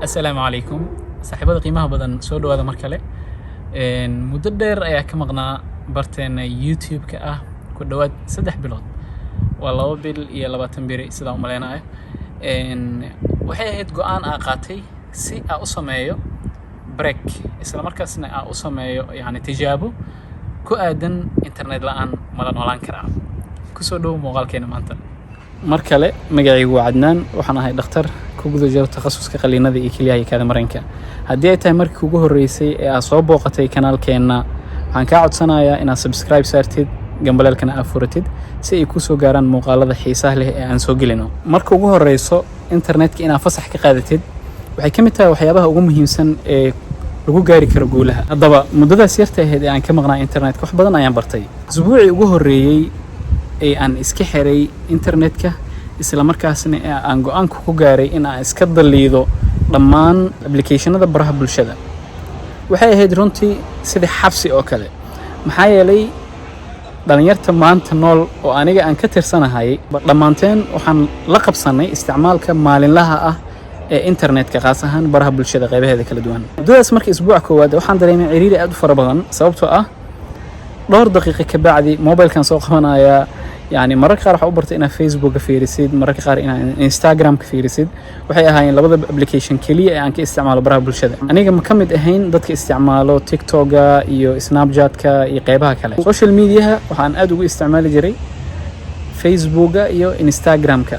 السلام عليكم صاحبada qiimaha badan soo dhawaada mar kale muddo dheer ayaa ka maqnaa barteena YouTube-ka ah ku dhawaad 3 bilood waa 2 bil iyo 20 biri sida u maleynayo waxay ahayd go'aan aan qaatay si aan u sameeyo break isla markaasna aan u sameeyo yani tijaabo ku aadan internet la'aan ma noolaan karaa ku soo dhaw muuqaalkeena maanta mar kale magacaygu waa Cadnaan waxaan ahay dhakhtar ku guda jiro takhasuska qaliinada iyo kaliyaha kaada maranka haddii ay tahay markii ugu horeysay ee aad soo booqatay kanaalkeena waxaan ka codsanayaa inaad subscribe saartid gambaleelkana aad furatid si ay ku soo gaaraan muuqaalada xiisaha leh ee aan soo gelino marka ugu horeyso internetka inaad fasax ka qaadatid waxay ka mid tahay waxyaabaha ugu muhiimsan ee lagu gaari karo guulaha haddaba muddadaas yarta ahayd ee aan ka maqnaa internetka wax badan ayaan bartay usbuucii ugu horeeyay ee aan iska xiray internetka isla markaasna aan go'aanku ku gaaray in aan iska daliido dhammaan applicationada baraha bulshada waxay ahayd runtii sidii xabsi oo kale maxaa yeelay dhalinyarta maanta nool oo aniga aan ka tirsanahay dhammaanteen waxaan la qabsanay isticmaalka maalinlaha ah ee internetka qaas ahaan baraha bulshada qaybaheeda kala duwan muddadaas markii isbuuc koowaad waxaan dareemay ciriiri aad u fara badan sababtoo ah dhowr daqiiqo ka bacdi mobilkan soo qabanaya يعني مرة قار حبرت إنا فيسبوك فيرسيد مرة قار إنا إنستغرام كفيرسيد وحي أهاين لبضة أبليكيشن كلية يعني كاستعماله براه بالشدة أنا جم كمد أهين ضد استعماله تيك توكا يو سناب شات كا يقيبها كله سوشيال ميديا وحن أدو استعمال جري فيسبوكا يو إنستغرام كا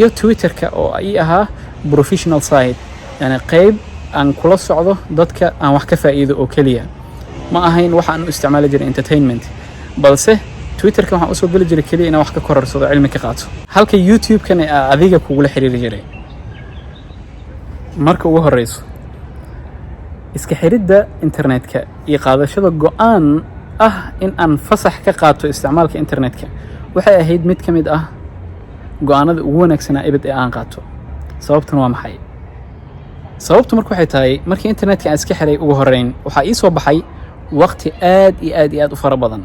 يو تويتر كا أو أيها بروفيشنال سايت يعني قيب عن كل صعوبة ضد كا عن وحكة فائدة أو كلية ما أهين وحن استعمال جري انترتينمنت بلسه تويتر كان waxaan usoo gali jiray kaliya inaan wax ka korarsado cilmi ka qaato halka YouTube kan adiga kugula xiriiri jiray marka ugu horeyso iska xiridda internetka iyo qaadashada go'aan ah in aan fasax ka qaato isticmaalka internetka waxay ahayd mid ka mid ah go'aanada ugu wanaagsan ee aan qaato sababtuna waa maxay sababtu marka waxay tahay markii internetka aan iska xiray ugu horeyn waxa ii soo baxay waqti aad u fara badan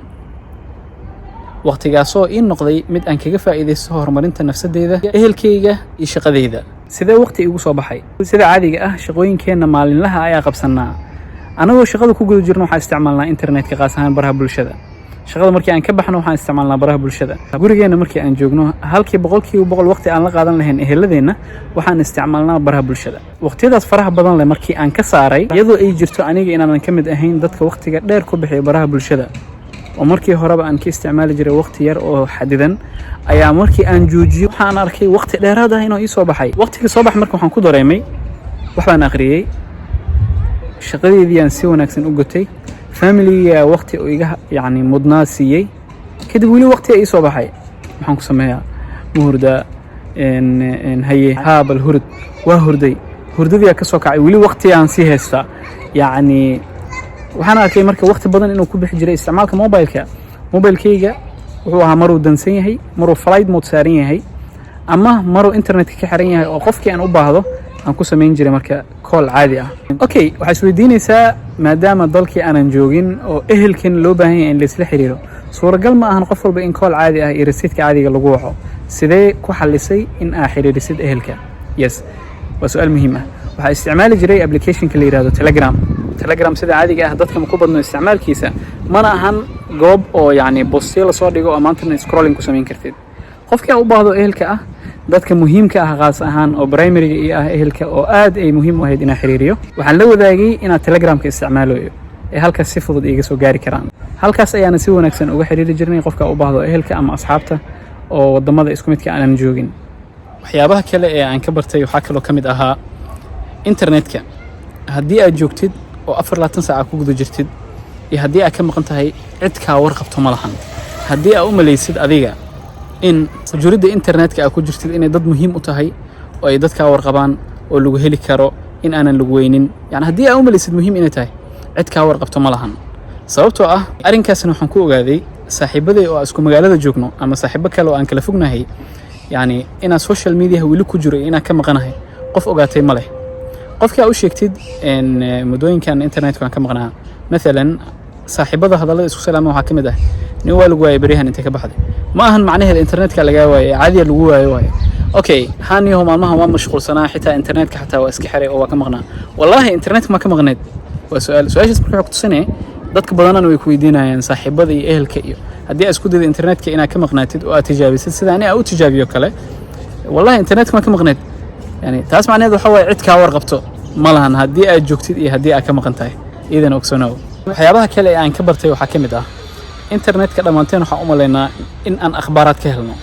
waqtigaasoo in noqday mid aan kaga faa'iideysto horumarinta nafsadeeda ehelkayga iyo shaqadeyda sidee waqti igu soo baxay sida caadiga ah shaqooyinkeena maalinlaha ayaa qabsanaa anagoo shaqada ku guda jirno waxaan isticmaalnaa internetka qaas ahaan baraha bulshada shaqada markii aan ka baxno waxaan isticmaalnaa baraha bulshada gurigeena markii aan joogno halkii 100% waqti aan la qaadan lahayn eheladeena waxaan isticmaalnaa baraha bulshada waqtiyadaas faraha badan leh markii aan ka saaray iyadoo ay jirto aniga inaan ka mid ahayn dadka waqtiga dheer ku bixiyo baraha bulshada ومركي هربا أن كاستعمال جري وقت ير أو حديدا أي مركي أن جوجي وحنا أركي وقت دير هذا هنا يصبح حي وقت الصباح مركو حنكو دريمي وحنا أخريي شغلي دي نسيو نكسن أوجتي فاميلي وقت يعني مدناسية كده بيقولي وقت يصبح حي حنكو سميها مهردا إن هي هاب الهرد وهردي هردي كسوك يقولي وقت ينسيه هسا يعني waxaan arkay marka waqti badan inuu ku bixi jiray isticmaalka mobilkayga wuxuu ahaa maruu dansan yahay maruu flight mode saaran yahay ama maruu internetka ka xiran yahay oo qofkii aan u baahdo aan ku sameyn jiray marka call caadi ah okay waxa isweydiinaysaa maadaama dalkii aanan joogin oo ehelkan loo baahan yahay in la isla xiriiro suuragal ma ahan qof walba in call caadi ah iyo rasiidka caadiga lagu waco sidee ku xalisay in aad xiriirisid ehelka yes waa su'aal muhiim ah waxa isticmaali jiray application-ka la yiraahdo telegram sida caadiga ah dadka ma ku badno isticmaalkiisa mana ahan goob oo yani bostiyo la soo dhigo oo maanta scrolling ku sameyn kartid qofkii u baahdo ehelka ah dadka muhiimka ah qaas ahaan oo primary iyo ah ehelka oo aad ay muhiim u ahayd inaan xiriiriyo waxaan la wadaagay inaad telegramka isticmaalayo ee halkaas si fudud iga soo gaari karaan halkaas ayaana si wanaagsan uga xiriiri jirnay qofka u baahdo ehelka ama asxaabta oo wadamada isku midka aanan joogin waxyaabaha kale ee aan ka bartay waxa kale oo kamid ahaa internetka haddii aad joogtid oo 24 saac ku guda jirtid iyo haddii aad ka maqan tahay cid ka warqabto ma lahan haddii aad u maleysid adiga in sujuuridda internetka aad ku jirtid inay dad muhiim u tahay oo ay dadka warqabaan oo lagu heli karo in aanan lagu weynin yani haddii aad u maleysid muhiim inay tahay cid ka warqabto ma lahan sababtoo ah arrinkaasna waxaan ku ogaaday saaxiibaday oo isku magaalada joogno ama saaxiibo kale oo aan kala fognahay yani ina social media wili ku jiro ina ka maqanahay qof ogaatay ma leh qofka u sheegtid in mudooyinkan internetka aan ka maqnaa مثلا صاحبada hadalada isku salaamo waxa kamid ah nin waa lagu waayay barihan inta ka baxday ma ahan macnaheedu internetka laga waayay caadi lagu waayo اوكي هاني هو مالمها ما مشغول سنه حتى انترنت حتى واسكي حري او كمقنا والله انترنت ما كمقنيد وسؤال سؤال markuu ku tusinay dadka badan way ku weydiinayaan saaxiibada iyo ehelka iyo hadii aad isku daydo internetka ina ka maqnaatid oo aad tijaabisid sida ani u tijaabiyo kale wallahi internetka ma ka maqnayd yani taas macnaheedu waxa way cid ka warqabto malahan hadii aad joogtid iyo hadii aad ka maqan tahay idan ogsoonow waxyaabaha kale ee aan ka bartay waxa kamid ah internetka dhamaanteen waxa u maleynaa in aan akhbaaraad ka helno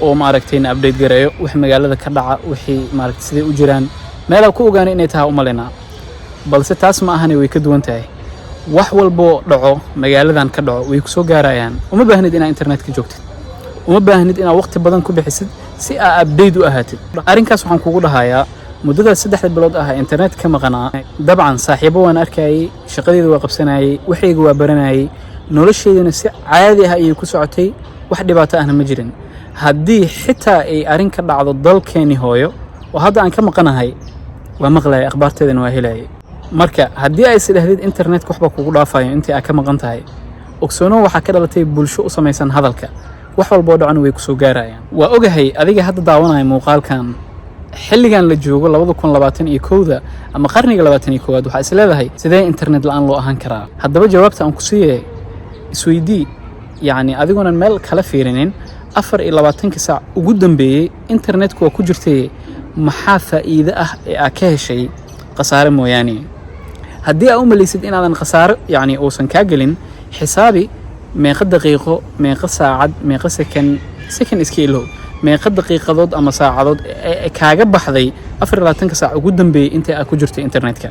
oo ma aragtayna update gareeyo wax magaalada ka dhaca wixii ma aragtay sidee u jiraan meel ku ogaanay inay tahay u maleynaa balse taas ma ahani way ka duwan tahay wax walbo dhaco magaaladan ka dhaco way ku soo gaarayaan uma baahnid inaad internetka joogtid uma baahnid inaad waqti badan ku bixisid si aad update u ahaatid arrinkaas waxaan kugu dhahayaa muddada 3 bilood ah internet ka maqnaa dabcan saaxiibo waan arkayay shaqadeedu waa qabsanayay waxaygu waa baranayay nolosheedana si caadi ah ayay ku socotay wax dhibaato ahna ma jirin haddii xitaa ay arrin ka dhacdo dalkeeni hooyo oo hadda aan ka maqanahay waa maqlay akhbaarteedana waa helay marka haddii ay isdhahdid internetka waxba kugu dhaafayo intii aad ka maqan tahay ogsoono waxa ka dhalatay bulsho u samaysan hadalka wax walba oo dhacan way ku soo gaarayaan waa ogahay adiga hadda daawanaya muuqaalkan xilligan la joogo 2021 ama qarniga 21 waxa isleedahay sidee internet la'aan loo ahaan karaa haddaba jawaabta aan ku siiyay isweydii yani adiguna meel kala fiirinin 24 saac ugu dambeeyay internetku waa ku jirtay maxaa faa'iido ah ee aad ka heshay qasaare mooyaane haddii aad u malaysid inaadan qasaaro yani uusan kaa gelin xisaabi meeqa daqiiqo meeqa saacad meeqa second iska ilow meeqa daqiiqadood ama saacadood kaaga baxday 24 saac ugu dambeeyay inta aad ku jirtay internetka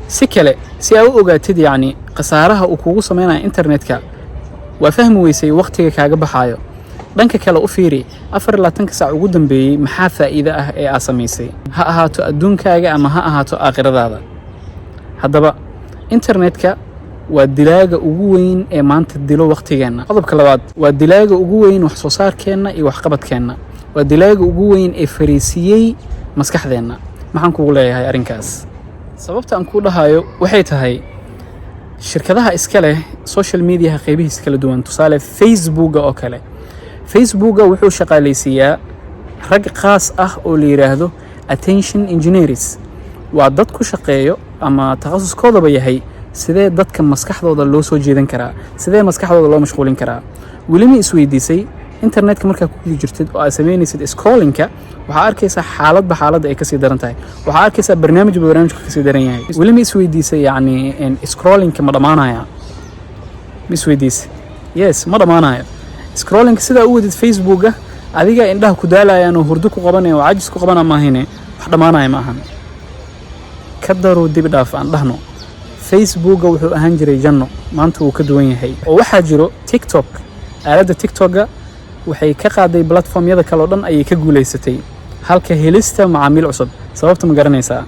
si kale si aad u ogaatid yani qasaaraha uu kugu sameeynaa internetka waa fahmi weysay waqtiga kaaga baxayo dhanka kale u fiiri 24 saac ugu dambeeyay maxaa faa'iido ah ee aad samaysay ha ahaato adduunkaaga ama ha ahaato aakhiradaada haddaba internetka waa dilaaga ugu weyn ee maanta dilo waqtigeena qodobka labaad waa dilaaga ugu weyn wax soo saarkeena iyo wax qabadkeena waa dilaaga ugu weyn ee fariisiyay maskaxdeena maxaan kugu leeyahay arrinkaas sababta aan ku dhahayo waxay tahay shirkadaha iska leh social media qaybihiisa kala duwan tusaale Facebook oo kale Facebook wuxuu shaqaaleysiyaa rag qaas ah oo la yiraahdo attention engineers waa dad ku shaqeeyo ama takhasuskooda yahay sidee dadka maskaxdooda loo soo jeedan karaa sidee maskaxdooda loo mashquulin karaa weli ma isweydiisay internetka markaa ku jirtid oo aad sameynaysid scrollingka waxa arkaysaa xaaladda ay ka sii daran tahay waxa arkaysaa barnaamijka ka sii daran yahay weli ma isweydiisay yani scrollingka ma dhamaanaya ma isweydiisay yes ma dhamaanayo scrolling sida u wadid Facebook adiga indhaha ku daalayaan oo hurdo ku qabanay oo caajis ku qabana ma ahine wax dhamaanaya ma ahan ka daro dib dhaaf aan dhahno Facebook wuxuu ahaan jiray janno maanta uu ka duwan yahay oo waxa jiro TikTok aaladda TikTok waxay ka qaaday platformyada kale oo dhan ayay ka guuleysatay halka helista macaamiil cusub sababta ma garanaysaa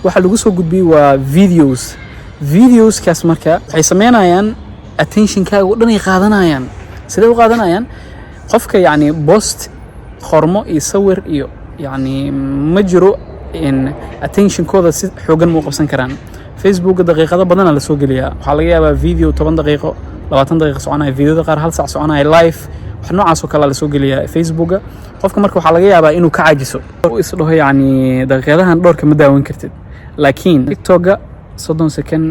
waxa lagu soo gudbiyay waa videos kaas marka waxay sameynayaan attention-kaaga oo dhan ay qaadanayaan sidee u qaadanayaan qofka yani post qormo iyo sawir iyo yani ma jiro in attention-kooda si xoogan ma u qabsan karaan Facebook daqiiqado badan la soo geliyaa waxa laga yaabaa video 10 daqiiqo 20 daqiiqo soconaya videoda qaar hal saac soconaya live wax noocaas oo kale la soo geliyaa Facebook qofka marka waxa laga yaabaa inuu ka caajiso oo is dhaho yani daqiiqadahan dhowrka ma daawan kartid laakiin TikTok 30 second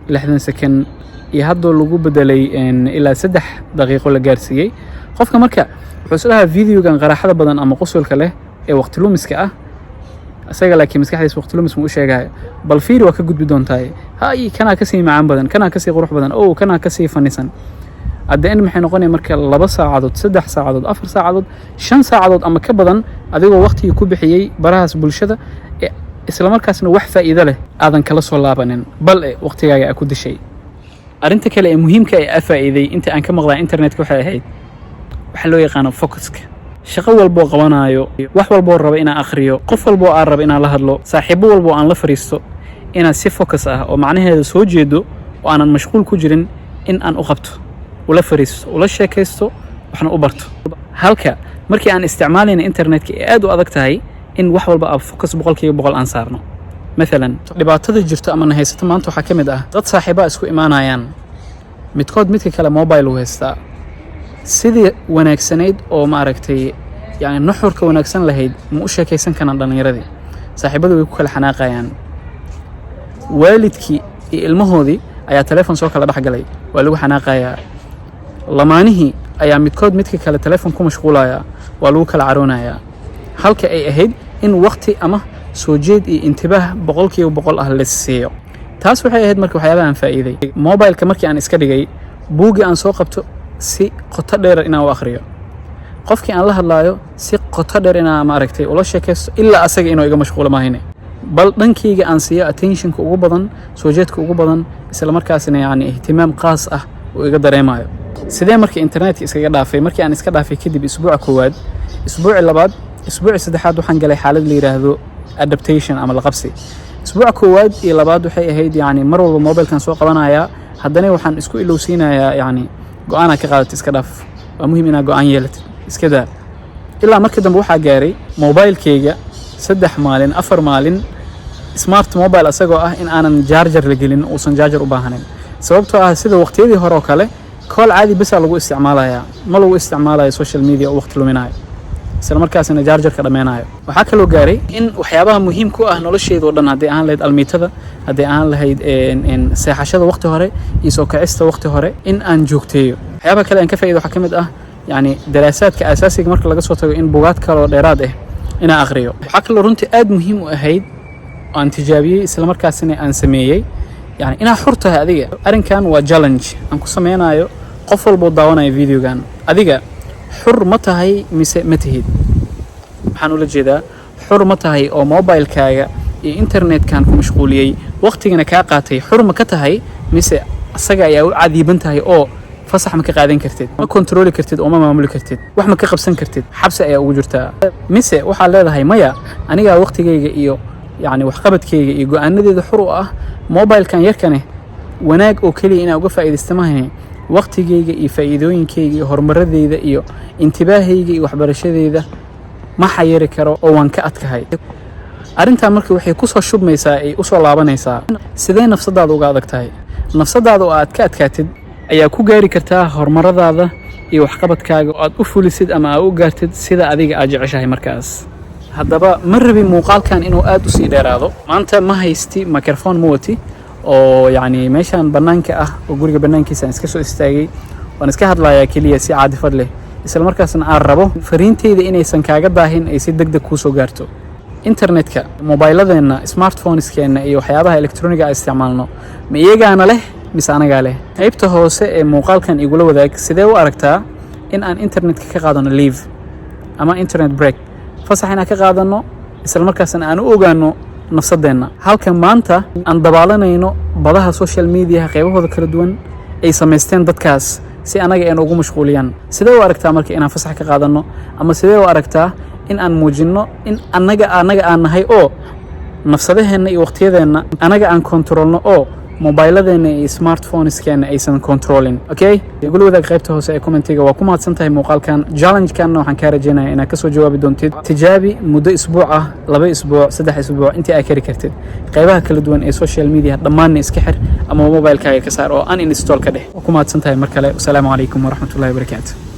60 second iyo hadda lagu bedelay ilaa 3 daqiiqo la gaarsiiyay qofka marka wuxuu isdhahaa videogan qaraxada badan ama qosolka leh ee waqti lumiska ah asaga laakiin maskaxdiisa waqti lumis ma u sheegay bal fiir waa ka gudbi doontaa hay kana ka sii macaan badan kana ka sii qurux badan oo kana ka sii fanisan adeen maxay noqonay marka 2 saacadood 3 saacadood 4 saacadood 5 saacadood ama ka badan adigoo waqti ku bixiyay barahaas bulshada isla markaasna wax faa'iido leh aadan kala soo laabanin bal waqtigaaga ku dishay arinta kale ee muhiimka ah faa'iiday inta aan ka maqlaa internetka waxay ahayd waxa loo yaqaan focuska shaqo walbo qabanayo wax walbo raba inaan akhriyo qof walbo aan raba inaan la hadlo saaxiibo walbo aan la fariisto inaan si focus ah oo macnaheedu soo jeedo oo aanan mashquul ku jirin in aan u qabto wala fariisto wala sheekaysto waxna u barto halka markii aan isticmaalayna internetka ee aad u adag tahay in wax walba aan focus 100% aan saarno مثلا dhibaatada jirto ama haysato maanta waxa kamid ah dad saaxiibo isku imaanayaan midkood midka kale mobile u haysta sidii wanaagsanayd oo ma aragtay يعني nuxurka wanaagsan lahayd ma u sheekaysan kanaan dhalinyaradii saaxiibadu way ku kala xanaaqayaan waalidkii iyo ilmahoodii ayaa telefoon soo kala dhaxgalay waa lagu xanaaqayaa lamaanihii ayaa midkood midka kale telefoon ku mashquulaya waa lagu kala caroonayaa halka ay ahayd in waqti ama soo jeed iyo intibaah 100% ah la siiyo taas waxay ahayd markii waxyaabahan faa'iiday mobilka markii aan iska dhigay buugi aan soo qabto si qoto dheer inaan u akhriyo qofkii aan la hadlaayo si qoto dheer inaan ma aragtay ula sheekaysto ilaa asaga inuu iga mashquulo maahine bal dhankayga aan siiyo attentionka ugu badan soo jeedka ugu badan isla markaasina yani ihtimaam qaas ah oo iga dareemayo sidee markii internetka iskaga dhaafay markii aan iska dhaafay kadib isbuuca koowaad isbuuci labaad isbuuci saddexaad waxaan galay xaalad la yiraahdo adaptation ama la qabsi isbuuca koowaad iyo labaad waxay ahayd yani mar walba mobilkan soo qabanaya haddana waxaan isku ilowsiinayaa yani go'aan ka qaadato iska dhaaf waa muhiim inaad go'aan yeelatid iska daa ilaa markii dambe waxaa gaaray mobilkayga 3 maalin 4 maalin smart mobile asagoo ah in aanan charger la gelin oo san charger u baahnayn sababtoo ah sida waqtiyadii hore oo kale call caadi bas lagu isticmaalayaa ma lagu isticmaalayo social media oo waqti luminayo isla markaasina charger ka dhameenayo waxa kale oo gaaray in waxyaabaha muhiimka ah nolosheedu oo dhan hadii aan lahayd almiitada hadii aan lahayd seexashada waqti hore iyo soo kacista waqti hore in aan joogteeyo waxyaabaha kale aan ka faa'iido waxa kamid ah yani daraasaadka asaasiga marka laga soo tago in buugaad kale oo dheeraad ah ina akhriyo waxa kale runtii aad muhiim u ahayd aan tijaabiyay isla markaasina aan sameeyay yani ina xurtahay adiga arinkan waa challenge aan ku sameynayo qof walba daawanaya videogan adiga xur ma tahay mise ma tihid waxaan ula jeedaa xur ma tahay oo mobilkaaga iyo internetkan ku mashquuliyay waqtigana ka qaatay xur ma ka tahay mise asaga ayaa u cadiiban tahay oo fasax ma ka qaadan kartid ma control kartid oo ma maamuli kartid wax ma ka qabsan kartid xabsi ayaa ugu jirtaa mise waxa leedahay maya aniga waqtigayga iyo yani wax qabadkayga iyo go'aanadeeda xur u ah mobilkan yarkane wanaag oo kaliya inaan uga faa'iideysto maahan waqtigayga iyo faa'iidooyinkayga iyo horumaradeyda iyo intibaahayga iyo waxbarashadeeda ma xayiri karo oo waan ka adkahay arintan markii waxay ku soo shubmaysaa ay u soo laabanaysaa sidee nafsadaada uga adag tahay nafsadaada oo aad ka adkaatid ayaa ku gaari kartaa horumaradaada iyo waxqabadkaaga oo aad u fulisid ama aad u gaartid sida adiga aad jeceshahay markaas haddaba ma rabi muuqaalkan inuu aad u sii dheeraado maanta ma haysti microphone ma wati oo yani meeshan banaanka ah oo guriga banaankiisa iska soo istaagay waan iska hadlayaa kaliya si caadifad leh isla markaasna aan rabo fariinteyda inaysan kaaga daahin ay si degdeg ku soo gaarto internetka mobiladeena smartphoneskeena iyo waxyaabaha elektrooniga ay isticmaalno ma iyagaana leh mise anaga leh qaybta hoose ee muuqaalkan igula wadaag sidee u aragtaa in aan internetka ka qaadano leave ama internet break fasax inaan ka qaadano isla markaasna aan u ogaano nafsadeena halka maanta aan dabaalanayno badaha social media qaybahooda kala duwan ay sameysteen dadkaas si anaga ay ugu mashquuliyaan sidee u aragtaa markii inaan fasax ka qaadano ama sidee u aragtaa in aan muujino in anaga aan nahay oo nafsadeena iyo waqtiyadeena anaga aan controlno oo mobiladeena iyo smartphoneskeena aysan controlling okay igula wadaag qaybta hoose ee commentiga waa ku mahadsantahay muuqaalkan challenge-kan waxaan ka rajaynayaa inaad ka soo jawaabi doontid tijaabi muddo isbuuc ah 2 isbuuc 3 isbuuc intii aad kari kartid qaybaha kala duwan ee social media dhammaan iska xir ama mobilkaaga ka saar oo uninstall ka dheh waa ku mahadsantahay mar kale assalaamu calaykum waraxmatullaahi wabarakaatuh